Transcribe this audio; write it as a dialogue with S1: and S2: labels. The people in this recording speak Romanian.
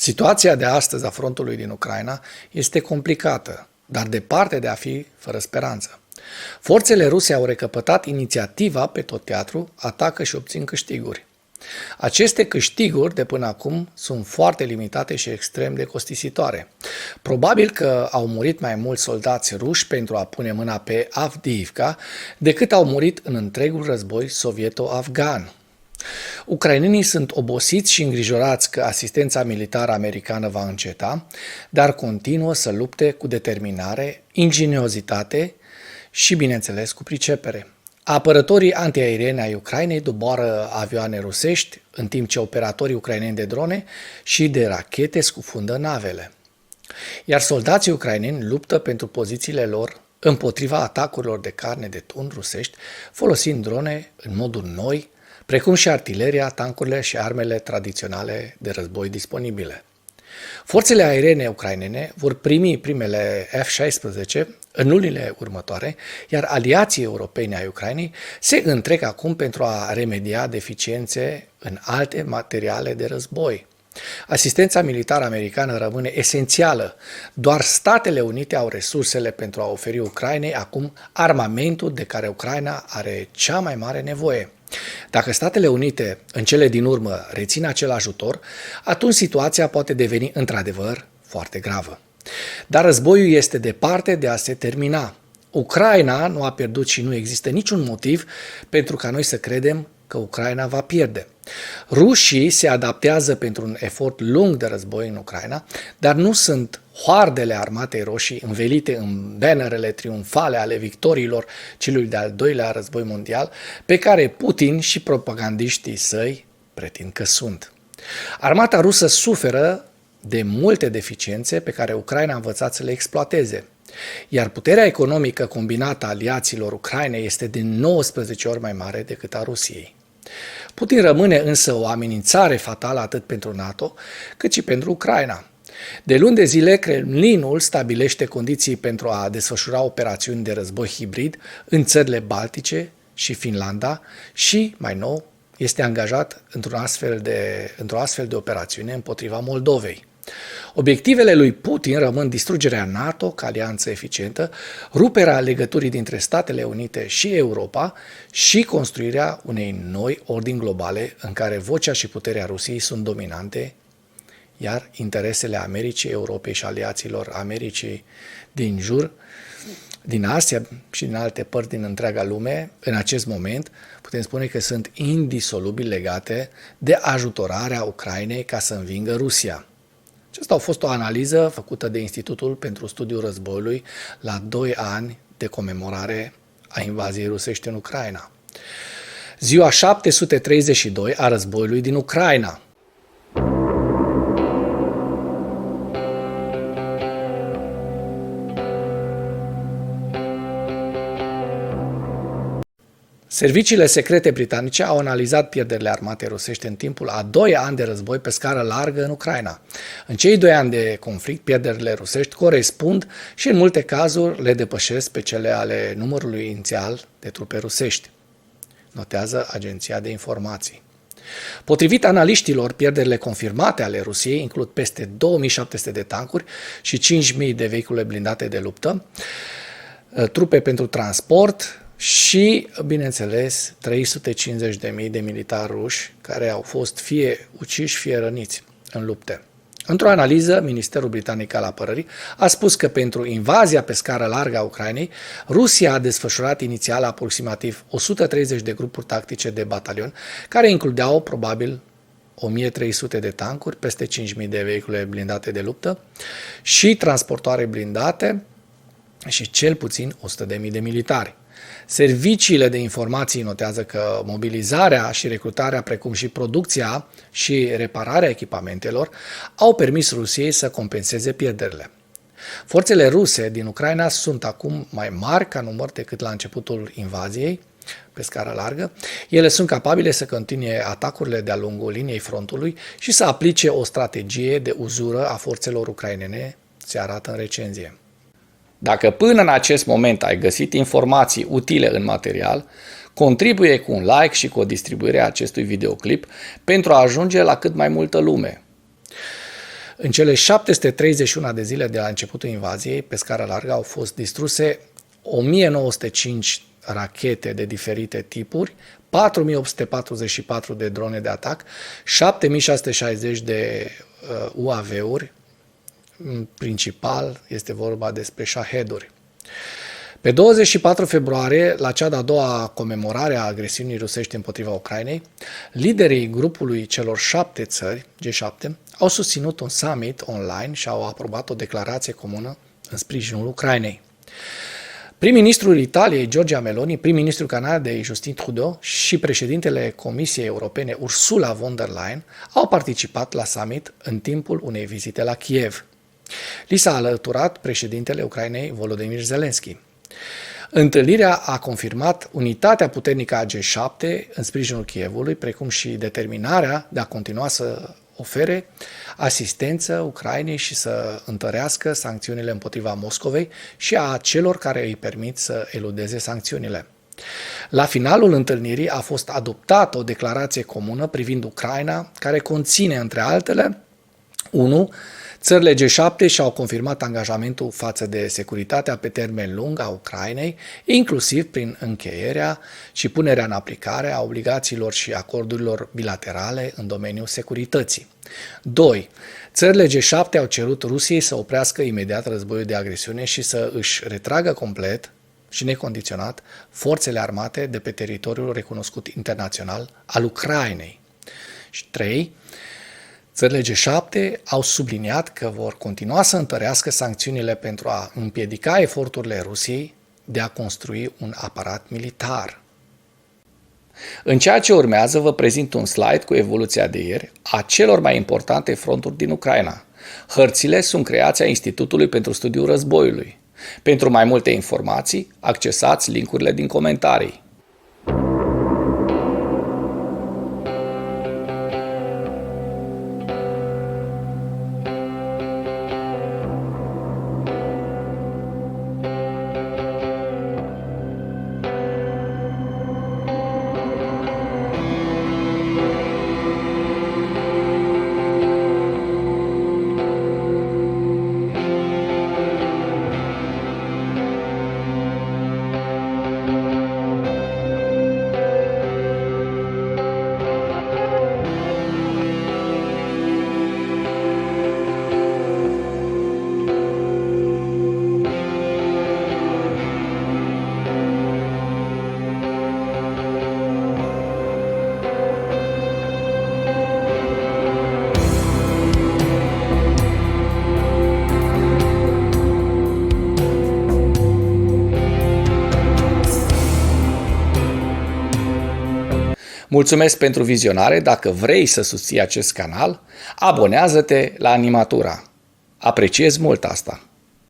S1: Situația de astăzi a frontului din Ucraina este complicată, dar departe de a fi fără speranță. Forțele ruse au recăpătat inițiativa pe tot teatru, atacă și obțin câștiguri. Aceste câștiguri de până acum sunt foarte limitate și extrem de costisitoare. Probabil că au murit mai mulți soldați ruși pentru a pune mâna pe Avdiivka decât au murit în întregul război sovieto-afgan. Ucrainenii sunt obosiți și îngrijorați că asistența militară americană va înceta, dar continuă să lupte cu determinare, ingeniozitate și, bineînțeles, cu pricepere. Apărătorii antiaerieni ai Ucrainei doboară avioane rusești, în timp ce operatorii ucraineni de drone și de rachete scufundă navele. Iar soldații ucraineni luptă pentru pozițiile lor împotriva atacurilor de carne de tun rusești, folosind drone în moduri noi, precum și artileria, tancurile și armele tradiționale de război disponibile. Forțele aeriene ucrainene vor primi primele F-16 în lunile următoare, iar aliații europeni ai Ucrainei se întrec acum pentru a remedia deficiențe în alte materiale de război. Asistența militară americană rămâne esențială. Doar Statele Unite au resursele pentru a oferi Ucrainei acum armamentul de care Ucraina are cea mai mare nevoie. Dacă Statele Unite în cele din urmă rețin acel ajutor, atunci situația poate deveni într-adevăr foarte gravă. Dar războiul este departe de a se termina. Ucraina nu a pierdut și nu există niciun motiv pentru ca noi să credem că Ucraina va pierde. Rușii se adaptează pentru un efort lung de război în Ucraina, dar nu sunt hoardele armatei roșii învelite în bannerele triumfale ale victoriilor celui de-al doilea război mondial, pe care Putin și propagandiștii săi pretind că sunt. Armata rusă suferă de multe deficiențe pe care Ucraina a învățat să le exploateze, iar puterea economică combinată a aliaților Ucrainei este de 19 ori mai mare decât a Rusiei. Putin rămâne însă o amenințare fatală atât pentru NATO cât și pentru Ucraina. De luni de zile, Kremlinul stabilește condiții pentru a desfășura operațiuni de război hibrid în țările Baltice și Finlanda și, mai nou, este angajat într-o astfel de operațiune împotriva Moldovei. Obiectivele lui Putin rămân distrugerea NATO ca alianță eficientă, ruperea legăturii dintre Statele Unite și Europa și construirea unei noi ordini globale în care vocea și puterea Rusiei sunt dominante, iar interesele Americii, Europei și aliaților Americii din jur, din Asia și din alte părți din întreaga lume, în acest moment, putem spune că sunt indisolubil legate de ajutorarea Ucrainei ca să învingă Rusia. Aceasta a fost o analiză făcută de Institutul pentru Studiul Războiului la 2 ani de comemorare a invaziei rusești în Ucraina. Ziua 732 a războiului din Ucraina. Serviciile secrete britanice au analizat pierderile armatei rusești în timpul a 2 ani de război pe scară largă în Ucraina. În cei 2 ani de conflict, pierderile rusești corespund și în multe cazuri le depășesc pe cele ale numărului inițial de trupe rusești, notează Agenția de Informații. Potrivit analiștilor, pierderile confirmate ale Rusiei includ peste 2700 de tancuri și 5000 de vehicule blindate de luptă, trupe pentru transport și, bineînțeles, 350.000 de militari ruși care au fost fie uciși, fie răniți în lupte. Într-o analiză, Ministerul Britanic al Apărării a spus că pentru invazia pe scară largă a Ucrainei, Rusia a desfășurat inițial aproximativ 130 de grupuri tactice de batalion, care includeau probabil 1300 de tancuri, peste 5000 de vehicule blindate de luptă și transportoare blindate și cel puțin 100.000 de militari. Serviciile de informații notează că mobilizarea și recrutarea, precum și producția și repararea echipamentelor, au permis Rusiei să compenseze pierderile. Forțele ruse din Ucraina sunt acum mai mari ca număr decât la începutul invaziei, pe scară largă. Ele sunt capabile să continue atacurile de-a lungul liniei frontului și să aplice o strategie de uzură a forțelor ucrainene, se arată în recenzie. Dacă până în acest moment ai găsit informații utile în material, contribuie cu un like și cu o distribuire a acestui videoclip pentru a ajunge la cât mai multă lume. În cele 731 de zile de la începutul invaziei, pe scară largă, au fost distruse 1905 rachete de diferite tipuri, 4844 de drone de atac, 7660 de UAV-uri, în principal este vorba despre Shahed-uri. Pe 24 februarie, la cea de-a doua comemorare a agresiunii rusești împotriva Ucrainei, liderii grupului celor 7 țări, G7, au susținut un summit online și au aprobat o declarație comună în sprijinul Ucrainei. Prim-ministrul Italiei, Giorgia Meloni, prim-ministrul Canadei, Justin Trudeau și președintele Comisiei Europene, Ursula von der Leyen, au participat la summit în timpul unei vizite la Kiev. Li s-a alăturat președintele Ucrainei, Volodymyr Zelensky. Întâlnirea a confirmat unitatea puternică a G7 în sprijinul Kievului, precum și determinarea de a continua să ofere asistență Ucrainei și să întărească sancțiunile împotriva Moscovei și a celor care îi permit să eludeze sancțiunile. La finalul întâlnirii a fost adoptată o declarație comună privind Ucraina, care conține, între altele, 1. Țările G7 și-au confirmat angajamentul față de securitatea pe termen lung a Ucrainei, inclusiv prin încheierea și punerea în aplicare a obligațiilor și acordurilor bilaterale în domeniul securității. 2. Țările G7 au cerut Rusiei să oprească imediat războiul de agresiune și să își retragă complet și necondiționat forțele armate de pe teritoriul recunoscut internațional al Ucrainei. Și 3. Țările G7 au subliniat că vor continua să întărească sancțiunile pentru a împiedica eforturile Rusiei de a construi un aparat militar. În ceea ce urmează, vă prezint un slide cu evoluția de ieri a celor mai importante fronturi din Ucraina. Hărțile sunt creația Institutului pentru Studiul Războiului. Pentru mai multe informații, accesați linkurile din comentarii. Mulțumesc pentru vizionare. Dacă vrei să susții acest canal, abonează-te la Animatura. Apreciez mult asta.